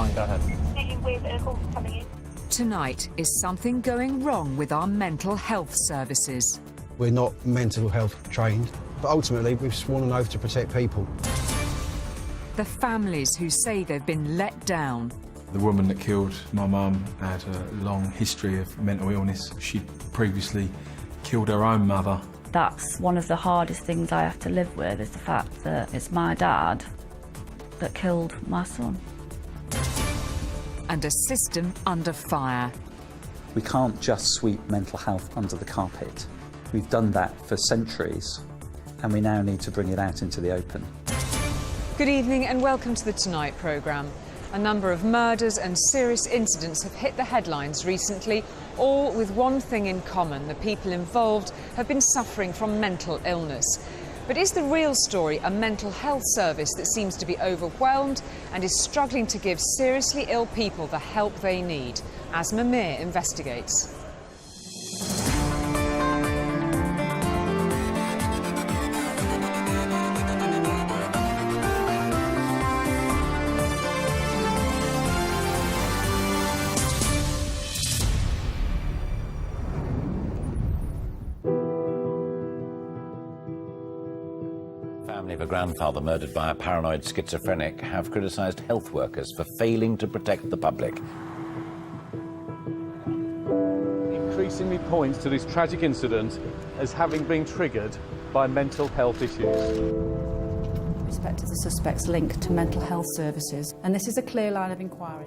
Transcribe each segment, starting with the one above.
line, go ahead. Speaking with a call coming in. Tonight, is something going wrong with our mental health services? We're not mental health trained, but ultimately we've sworn an oath to protect people. The families who say they've been let down. The woman that killed my mum had a long history of mental illness. She'd previously killed her own mother. That's one of the hardest things I have to live with, is the fact that it's my dad that killed my son. And a system under fire. We can't just sweep mental health under the carpet. We've done that for centuries, and we now need to bring it out into the open. Good evening and welcome to the Tonight programme. A number of murders and serious incidents have hit the headlines recently, all with one thing in common: the people involved have been suffering from mental illness. But is the real story a mental health service that seems to be overwhelmed and is struggling to give seriously ill people the help they need? As Mamir investigates. Family of a grandfather murdered by a paranoid schizophrenic have criticised health workers for failing to protect the public. Increasingly points to this tragic incident as having been triggered by mental health issues. With respect to the suspect's link to mental health services, and this is a clear line of inquiry.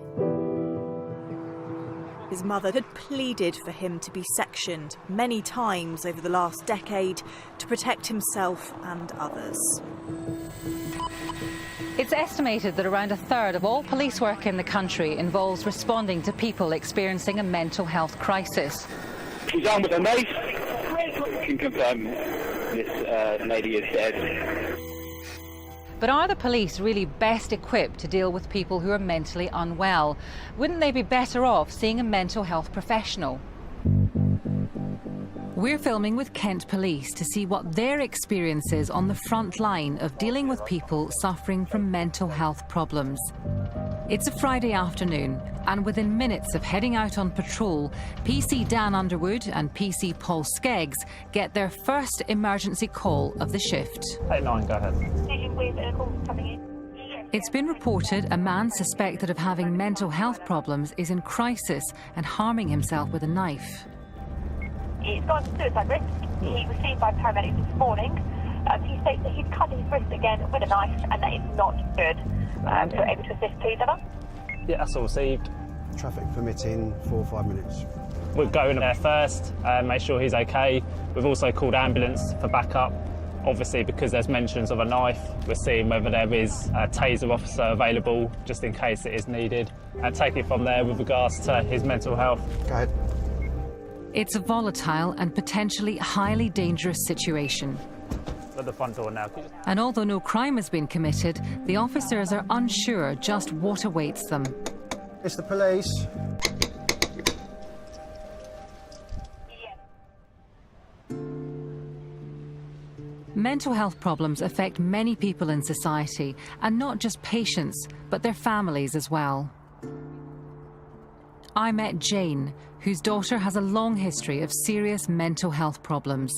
His mother had pleaded for him to be sectioned many times over the last decade to protect himself and others. It's estimated that around a third of all police work in the country involves responding to people experiencing a mental health crisis. She's armed with a knife. I can confirm this lady is dead. But are the police really best equipped to deal with people who are mentally unwell? Wouldn't they be better off seeing a mental health professional? We're filming with Kent Police to see what their experience is on the front line of dealing with people suffering from mental health problems. It's a Friday afternoon, and within minutes of heading out on patrol, PC Dan Underwood and PC Paul Skeggs get their first emergency call of the shift. 89, go ahead. Speaking with a call coming in. It's been reported a man suspected of having mental health problems is in crisis and harming himself with a knife. He's got suicide risk. He was seen by paramedics this morning. He states that he's cut his wrist again with a knife, and that is not good. So able to assist, please, Emma? Yeah, that's all received. Traffic permitting 4 or 5 minutes. We're going there first, make sure he's okay. We've also called ambulance for backup. Obviously, because there's mentions of a knife, we're seeing whether there is a taser officer available, just in case it is needed. And take it from there with regards to his mental health. Go ahead. It's a volatile and potentially highly dangerous situation. At the front door now. And although no crime has been committed, the officers are unsure just what awaits them. It's the police. Mental health problems affect many people in society, and not just patients, but their families as well. I met Jane, whose daughter has a long history of serious mental health problems.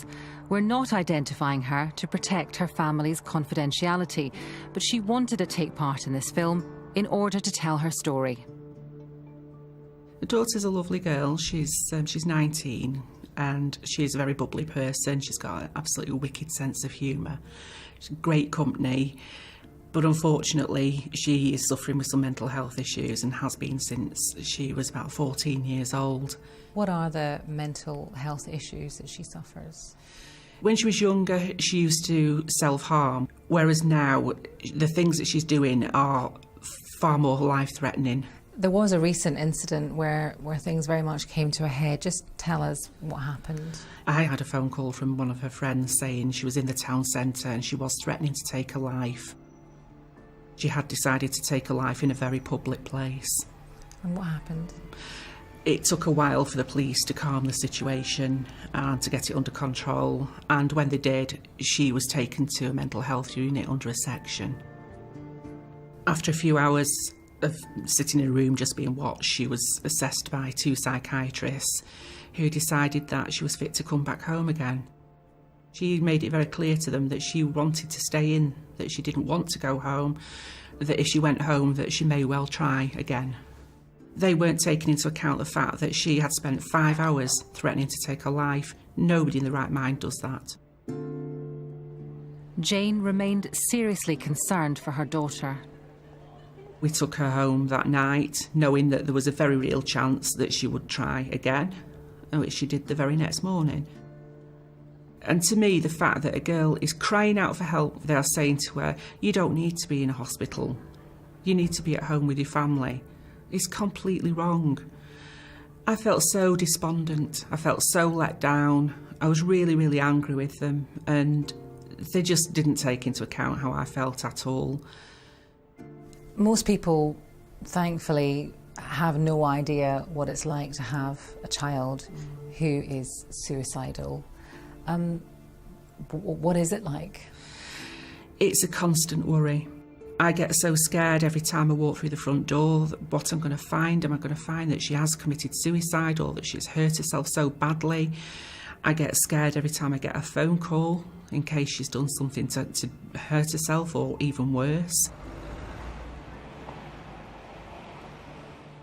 We're not identifying her to protect her family's confidentiality, but she wanted to take part in this film in order to tell her story. The daughter's a lovely girl. She's 19, and she's a very bubbly person. She's got an absolutely wicked sense of humour. She's great company, but unfortunately she is suffering with some mental health issues and has been since she was about 14 years old. What are the mental health issues that she suffers? When she was younger, she used to self-harm, whereas now the things that she's doing are far more life-threatening. There was a recent incident where things very much came to a head. Just tell us what happened. I had a phone call from one of her friends saying she was in the town centre and she was threatening to take her life. She had decided to take her life in a very public place. And what happened? It took a while for the police to calm the situation and to get it under control, and when they did, she was taken to a mental health unit under a section. After a few hours, of sitting in a room just being watched, she was assessed by 2 psychiatrists who decided that she was fit to come back home again. She made it very clear to them that she wanted to stay in, that she didn't want to go home, that if she went home that she may well try again. They weren't taking into account the fact that she had spent 5 hours threatening to take her life. Nobody in the right mind does that. Jane remained seriously concerned for her daughter. We took her home that night, knowing that there was a very real chance that she would try again, which she did the very next morning. And to me, the fact that a girl is crying out for help, they are saying to her, you don't need to be in a hospital, you need to be at home with your family, is completely wrong. I felt so despondent, I felt so let down, I was really, really angry with them, and they just didn't take into account how I felt at all. Most people, thankfully, have no idea what it's like to have a child who is suicidal. What is it like? It's a constant worry. I get so scared every time I walk through the front door that what I'm going to find. Am I going to find that she has committed suicide or that she's hurt herself so badly? I get scared every time I get a phone call in case she's done something to hurt herself or even worse.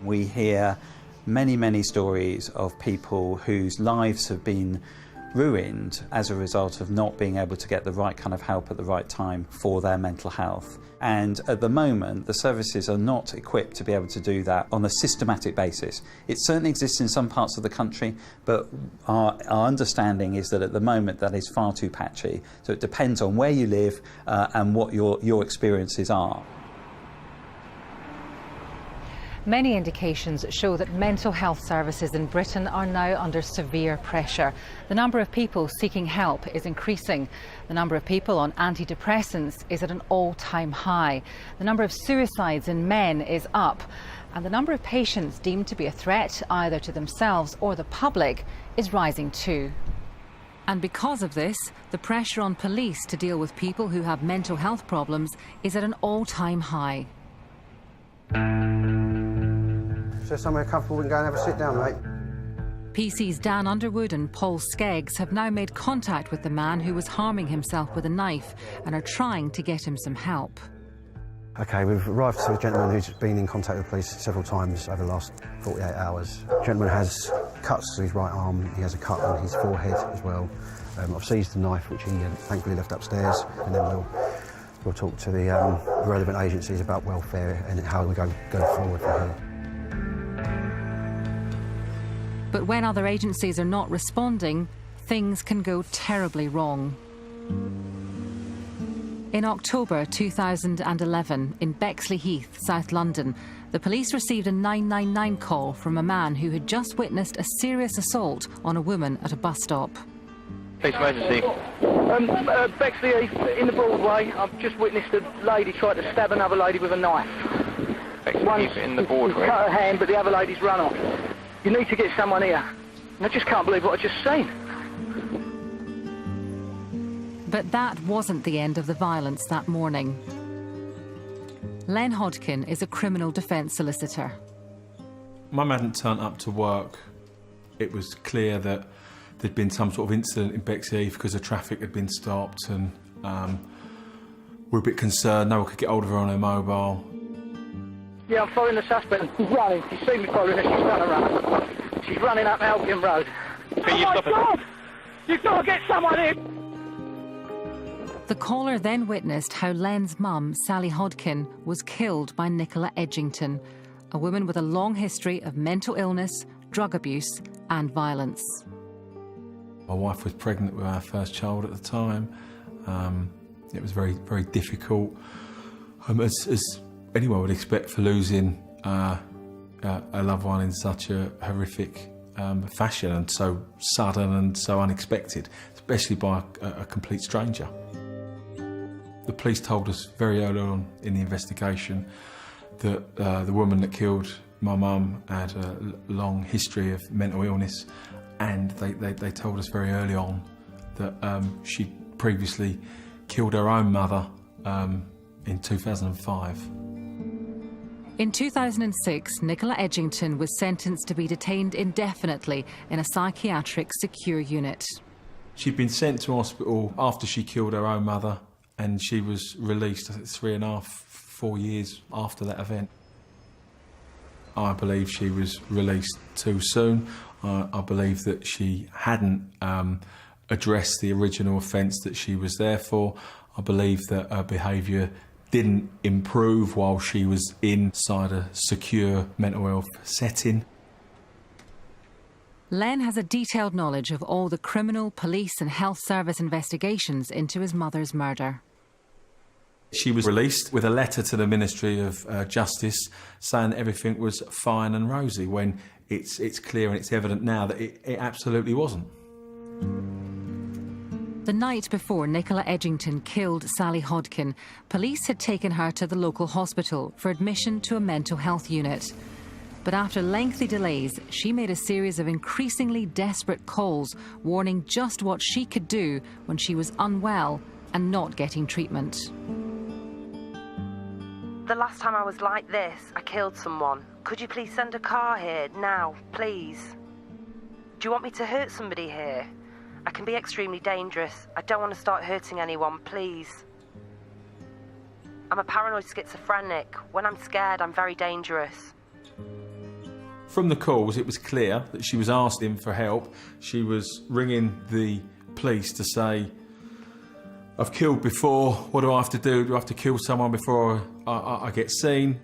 We hear many, many stories of people whose lives have been ruined as a result of not being able to get the right kind of help at the right time for their mental health. And at the moment, the services are not equipped to be able to do that on a systematic basis. It certainly exists in some parts of the country, but our understanding is that at the moment that is far too patchy. So it depends on where you live and what your experiences are. Many indications show that mental health services in Britain are now under severe pressure. The number of people seeking help is increasing. The number of people on antidepressants is at an all-time high. The number of suicides in men is up. And the number of patients deemed to be a threat either to themselves or the public is rising too. And because of this, the pressure on police to deal with people who have mental health problems is at an all-time high. Is there somewhere comfortable we can go and have a sit down, mate? PC's Dan Underwood and Paul Skeggs have now made contact with the man who was harming himself with a knife and are trying to get him some help. OK, we've arrived to a gentleman who's been in contact with the police several times over the last 48 hours. The gentleman has cuts to his right arm, he has a cut on his forehead as well. I've seized the knife, which he thankfully left upstairs, and then we'll talk to the relevant agencies about welfare and how we go forward from here. But when other agencies are not responding, things can go terribly wrong. In October 2011, in Bexley Heath, South London, the police received a 999 call from a man who had just witnessed a serious assault on a woman at a bus stop. Police emergency. Bexley Heath, in the Broadway, I've just witnessed a lady try to stab another lady with a knife. Bexley Heath in the Broadway? Cut her hand, but the other lady's run off. You need to get someone here. And I just can't believe what I just seen. But that wasn't the end of the violence that morning. Len Hodkin is a criminal defence solicitor. Mum hadn't turned up to work. It was clear that there'd been some sort of incident in Bexley Heath because the traffic had been stopped, and we're a bit concerned. No one could get hold of her on her mobile. Yeah, I'm following the suspect. She's running. She's seen me following her. She's trying to run. She's running up Albion Road. Can you stop her? God! You've got to get someone in! The caller then witnessed how Len's mum, Sally Hodkin, was killed by Nicola Edgington, a woman with a long history of mental illness, drug abuse and violence. My wife was pregnant with our first child at the time. It was very, very difficult, as anyone would expect for losing a loved one in such a horrific fashion, and so sudden and so unexpected, especially by a complete stranger. The police told us very early on in the investigation that the woman that killed my mum had a long history of mental illness, and they told us very early on that she'd previously killed her own mother in 2005. In 2006, Nicola Edgington was sentenced to be detained indefinitely in a psychiatric secure unit. She'd been sent to hospital after she killed her own mother, and she was released, I think, 3.5, 4 years after that event. I believe she was released too soon. I believe that she hadn't addressed the original offence that she was there for. I believe that her behaviour didn't improve while she was inside a secure mental health setting. Len has a detailed knowledge of all the criminal, police and health service investigations into his mother's murder. She was released with a letter to the Ministry of Justice saying that everything was fine and rosy, when it's clear and it's evident now that it absolutely wasn't. The night before Nicola Edgington killed Sally Hodkin, police had taken her to the local hospital for admission to a mental health unit. But after lengthy delays, she made a series of increasingly desperate calls warning just what she could do when she was unwell and not getting treatment. The last time I was like this, I killed someone. Could you please send a car here, now, please? Do you want me to hurt somebody here? I can be extremely dangerous. I don't want to start hurting anyone, please. I'm a paranoid schizophrenic. When I'm scared, I'm very dangerous. From the calls, it was clear that she was asking for help. She was ringing the police to say, I've killed before, what do I have to do? Do I have to kill someone before I get seen?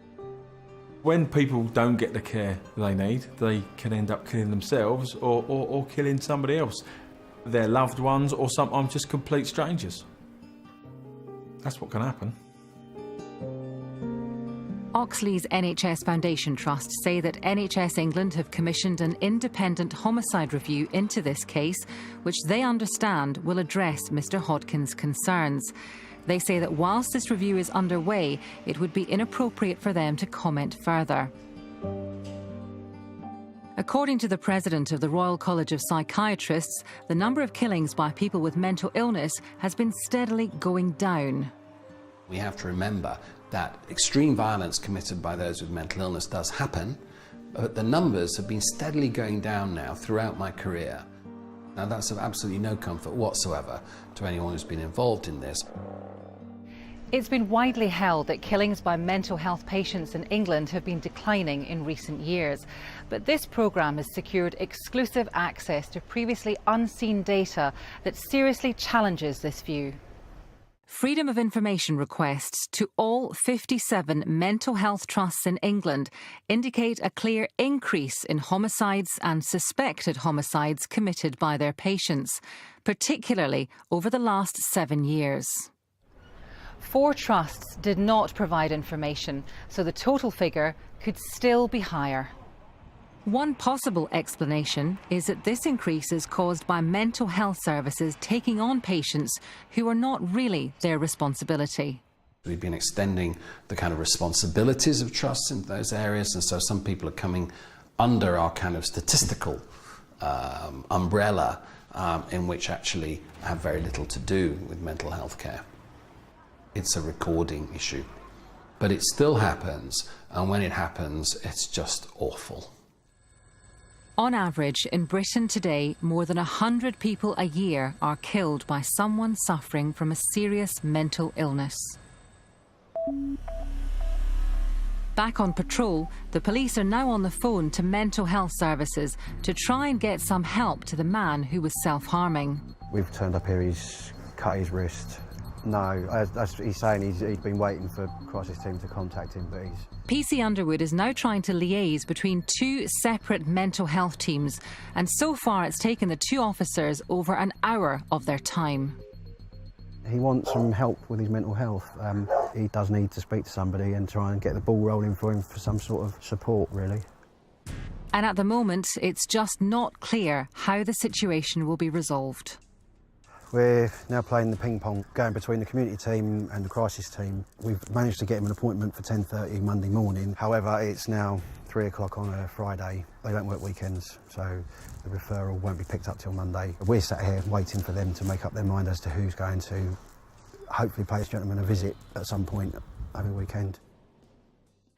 When people don't get the care they need, they can end up killing themselves or killing somebody else. Their loved ones, or sometimes just complete strangers. That's what can happen. Oxley's NHS Foundation Trust say that NHS England have commissioned an independent homicide review into this case, which they understand will address Mr Hodkin's concerns. They say that whilst this review is underway, it would be inappropriate for them to comment further. According to the president of the Royal College of Psychiatrists, the number of killings by people with mental illness has been steadily going down. We have to remember that extreme violence committed by those with mental illness does happen, but the numbers have been steadily going down now throughout my career. Now that's of absolutely no comfort whatsoever to anyone who's been involved in this. It's been widely held that killings by mental health patients in England have been declining in recent years. But this programme has secured exclusive access to previously unseen data that seriously challenges this view. Freedom of Information requests to all 57 mental health trusts in England indicate a clear increase in homicides and suspected homicides committed by their patients, particularly over the last 7 years. 4 trusts did not provide information, so the total figure could still be higher. One possible explanation is that this increase is caused by mental health services taking on patients who are not really their responsibility. We've been extending the kind of responsibilities of trusts in those areas, and so some people are coming under our kind of statistical umbrella in which actually have very little to do with mental health care. It's a recording issue, but it still happens, and when it happens, it's just awful. On average, in Britain today, more than 100 people a year are killed by someone suffering from a serious mental illness. Back on patrol, the police are now on the phone to mental health services to try and get some help to the man who was self-harming. We've turned up here, he's cut his wrist. No, as he's saying, he'd been waiting for crisis team to contact him, but PC Underwood is now trying to liaise between 2 separate mental health teams, and so far it's taken the 2 officers over an hour of their time. He wants some help with his mental health. He does need to speak to somebody and try and get the ball rolling for him for some sort of support, really. And at the moment, it's just not clear how the situation will be resolved. We're now playing the ping pong, going between the community team and the crisis team. We've managed to get him an appointment for 10:30 Monday morning. However, it's now 3 o'clock on a Friday. They don't work weekends, so the referral won't be picked up till Monday. We're sat here waiting for them to make up their mind as to who's going to hopefully pay this gentleman a visit at some point over the weekend.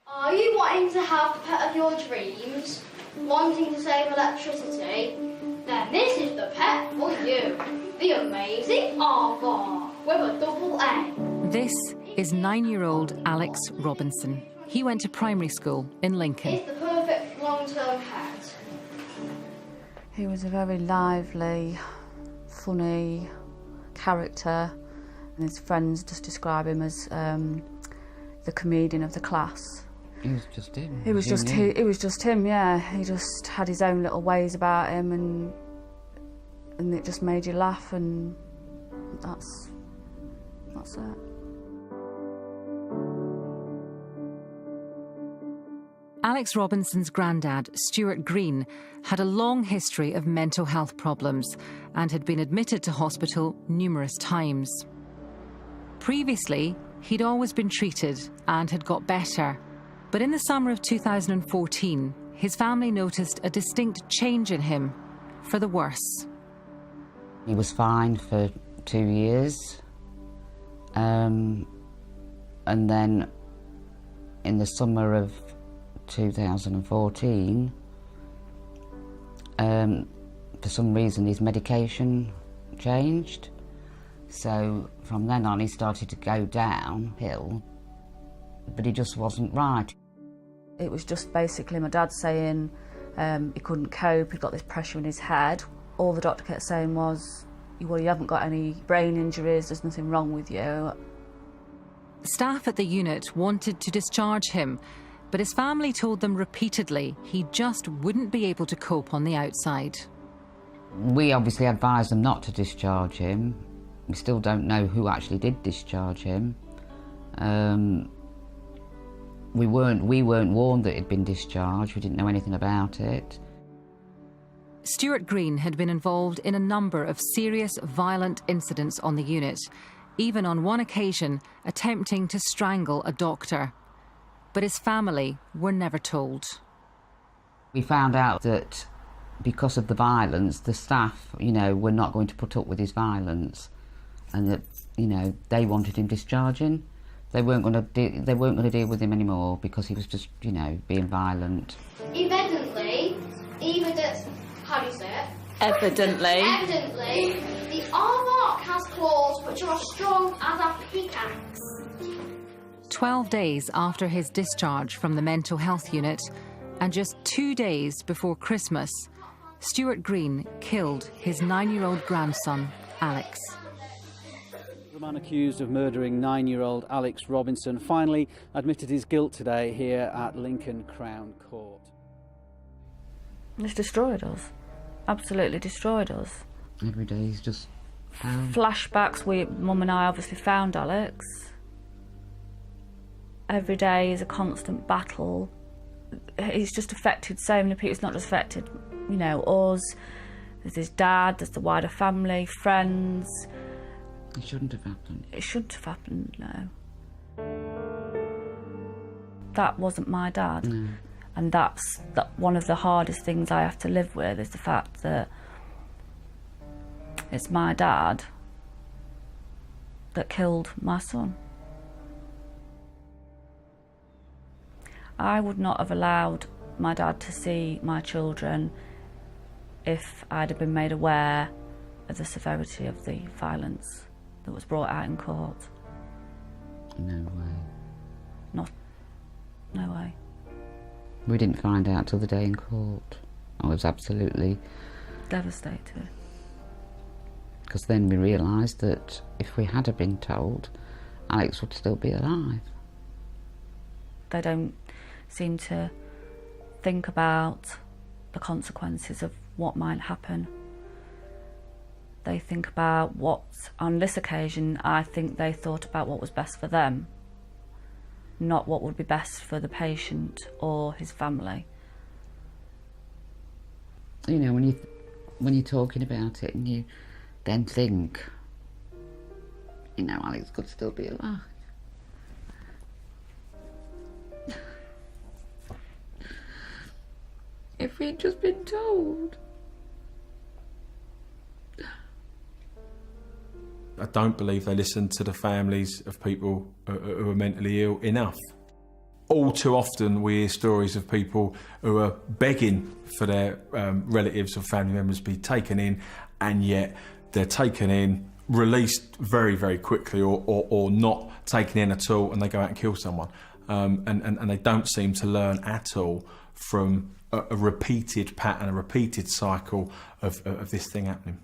Are you wanting to have the pet of your dreams, wanting to save electricity, then this is the pet for you. The amazing Aardvark with a double A. This is 9-year-old Alex Robinson. He went to primary school in Lincoln. It's the perfect long-term pet. He was a very lively, funny character, and his friends just describe him as the comedian of the class. He was just him. It was just him, yeah. He just had his own little ways about him, and it just made you laugh, and that's it. Alex Robinson's granddad, Stuart Green, had a long history of mental health problems and had been admitted to hospital numerous times. Previously, he'd always been treated and had got better. But in the summer of 2014, his family noticed a distinct change in him, for the worse. He was fine for 2 years. And then in the summer of 2014, for some reason his medication changed. So from then on he started to go downhill, but he just wasn't right. It was just basically my dad saying he couldn't cope, he'd got this pressure in his head. All the doctor kept saying was, well, you haven't got any brain injuries, there's nothing wrong with you. Staff at the unit wanted to discharge him, but his family told them repeatedly he just wouldn't be able to cope on the outside. We obviously advised them not to discharge him. We still don't know who actually did discharge him. We weren't warned that he'd been discharged. We didn't know anything about it. Stuart Green had been involved in a number of serious, violent incidents on the unit, even on one occasion attempting to strangle a doctor. But his family were never told. We found out that because of the violence, the staff, were not going to put up with his violence, and that, they wanted him discharging. They weren't going to deal with him anymore because he was just, being violent. Evidently, Evidently, the Aardvark has claws which are as strong as a pickaxe. 12 days after his discharge from the mental health unit, and just 2 days before Christmas, Stuart Green killed his 9-year-old grandson, Alex. The man accused of murdering 9-year-old Alex Robinson finally admitted his guilt today here at Lincoln Crown Court. It's destroyed us. Absolutely destroyed us. Every day he's just found. Flashbacks, Mum and I obviously found Alex. Every day is a constant battle. He's just affected so many people. It's not just affected, us. There's his dad, there's the wider family, friends. It shouldn't have happened. It shouldn't have happened, no. That wasn't my dad. No. And that's one of the hardest things I have to live with, is the fact that it's my dad that killed my son. I would not have allowed my dad to see my children if I'd have been made aware of the severity of the violence that was brought out in court. No way. No way. We didn't find out till the day in court. I was absolutely devastated. Because then we realised that if we had been told, Alex would still be alive. They don't seem to think about the consequences of what might happen. They think about on this occasion, I think they thought about what was best for them, not what would be best for the patient or his family. When you're talking about it and you then think, Alex could still be alive. If we'd just been told. I don't believe they listen to the families of people who are mentally ill enough. all too often we hear stories of people who are begging for their relatives or family members to be taken in, and yet they're taken in, released very, very quickly, or not taken in at all, and they go out and kill someone. And they don't seem to learn at all from a repeated pattern, a repeated cycle of this thing happening.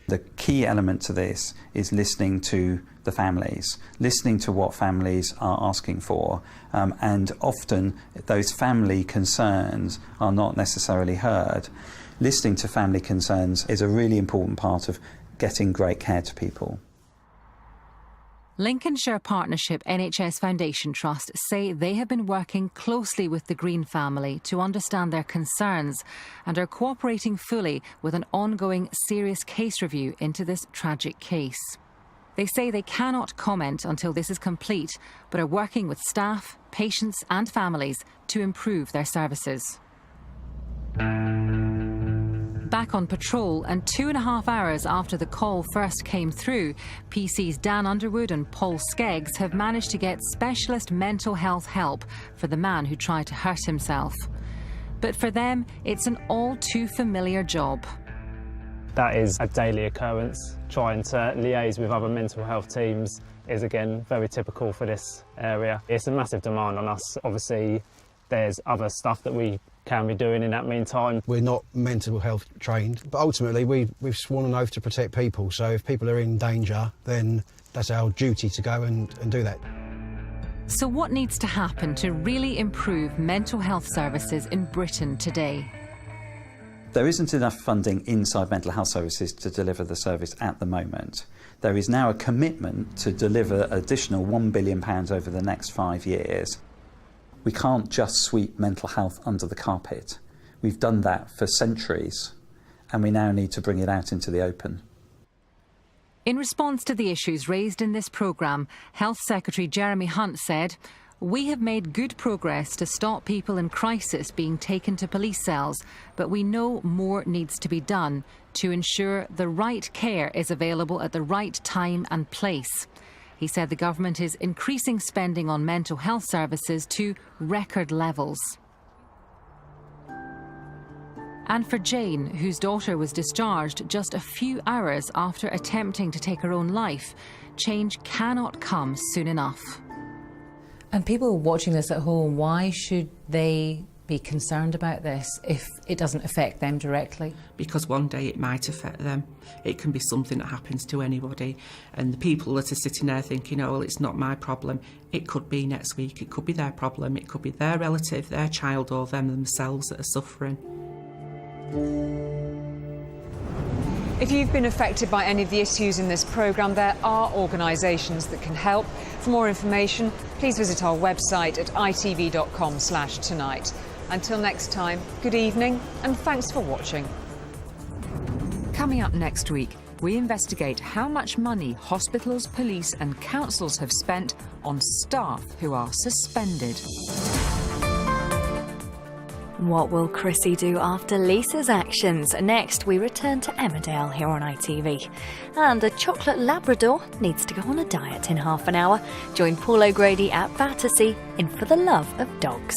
The key element to this is listening to the families, listening to what families are asking for, and often those family concerns are not necessarily heard. Listening to family concerns is a really important part of getting great care to people. Lincolnshire Partnership NHS Foundation Trust say they have been working closely with the Green family to understand their concerns and are cooperating fully with an ongoing serious case review into this tragic case. They say they cannot comment until this is complete, but are working with staff, patients and families to improve their services. Back on patrol and 2.5 hours after the call first came through, PC's Dan Underwood and Paul Skeggs have managed to get specialist mental health help for the man who tried to hurt himself. But for them, it's an all too familiar job. That is a daily occurrence. Trying to liaise with other mental health teams is, again, very typical for this area. It's a massive demand on us. Obviously, there's other stuff that we can be doing in that meantime. We're not mental health trained, but ultimately we've sworn an oath to protect people, so if people are in danger, then that's our duty to go and do that. So what needs to happen to really improve mental health services in Britain today? There isn't enough funding inside mental health services to deliver the service at the moment. There is now a commitment to deliver additional £1 billion over the next 5 years. We can't just sweep mental health under the carpet. We've done that for centuries, and we now need to bring it out into the open. In response to the issues raised in this programme, Health Secretary Jeremy Hunt said, "We have made good progress to stop people in crisis being taken to police cells, but we know more needs to be done to ensure the right care is available at the right time and place." He said the government is increasing spending on mental health services to record levels. And for Jane, whose daughter was discharged just a few hours after attempting to take her own life, change cannot come soon enough. And people watching this at home, why should they be concerned about this if it doesn't affect them directly? Because one day it might affect them. It can be something that happens to anybody, and the people that are sitting there thinking, oh well, it's not my problem, it could be next week, it could be their problem, it could be their relative, their child, or them themselves that are suffering. If you've been affected by any of the issues in this programme, there are organisations that can help. For more information, please visit our website at itv.com/tonight. Until next time, good evening and thanks for watching. Coming up next week, we investigate how much money hospitals, police and councils have spent on staff who are suspended. What will Chrissy do after Lisa's actions? Next, we return to Emmerdale here on ITV. And a chocolate Labrador needs to go on a diet in half an hour. Join Paul O'Grady at Battersea in For the Love of Dogs.